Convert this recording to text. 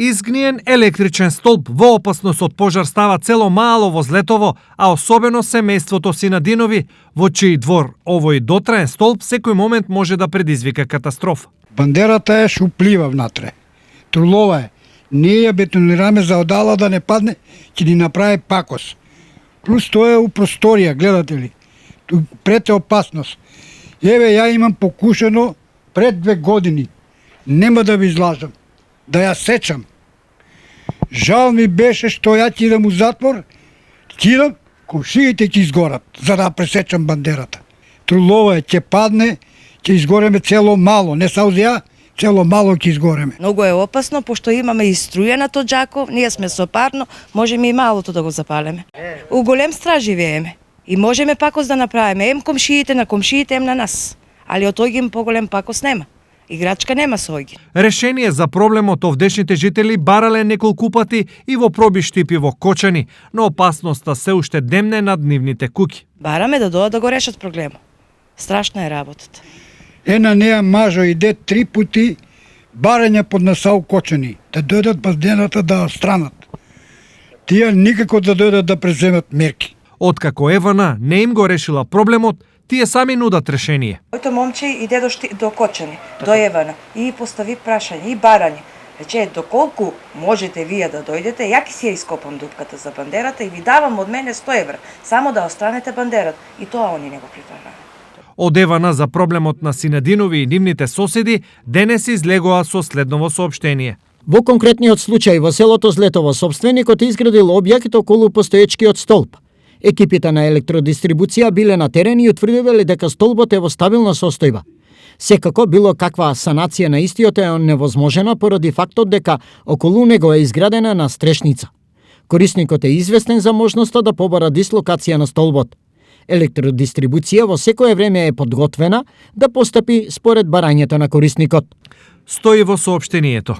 Изгниен електричен столб во опасност од пожар става цело мало во Злетово, а особено семејството Синадинови, во чиј двор овој дотраен столб секој момент може да предизвика катастрофа. Бандерата е шуплива внатре. Трулова е. Ние ја бетонираме за одала да не падне, ќе ни направи пакос. Плюс тоа е у просторија, гледате ли. Пред е опасност. Еве, ја имам покушено пред 2 години. Нема да ви излажам. Да ја сечам. Жал ми беше што ја ќе идам у затвор, кидам, комшиите ќе изгорат, за да пресечам бандерата. Трулова е, ќе падне, ќе изгореме цело мало, не само ја, цело мало ќе изгореме. Многу е опасно, пошто имаме и струја на Тоџаков, ние сме со парно, можеме и малото да го запалеме. У голем страж живееме и можеме пакос да направиме, ем комшиите на комшиите, ем на нас. Али од тој им поголем пакос нема. Играчка нема со оѓе. Решение за проблемот овдешните жители барале неколку пати и во Пробиштип и во Кочани, но опасноста се уште демне над нивните куќи. Бараме да дојдат да го решат проблемот. Страшна е работата. Една неа мажо иде 3 пути барање под Насау Кочани, да дојдат бандерата да странат. Тие никако да дојдат да преземат мерки. Откако Евана не им го решила проблемот, тие сами нудат решение. Моето момче иде до Кочани, до Евана и постави прашање и барање. Рече, доколку можете вие да дојдете, ја ќе си ја ископам дупката за бандерата и ви давам од мене 100 евра, само да останете бандерат. И тоа они не го прифрлаа. Од Евана за проблемот на Синадинови и нивните соседи денес излегоа со следново соопштение. Во конкретниот случај во селото Злетово собственикот изградил објект околу постоечкиот столб. Екипите на електродистрибуција биле на терен и утврдиле дека столбот е во стабилна состојба. Секако било каква санација на истиот е невозможена поради фактот дека околу него е изградена настрешница. Корисникот е известен за можноста да побара дислокација на столбот. Електродистрибуција во секое време е подготвена да постапи според барањето на корисникот. Стои во соопштението.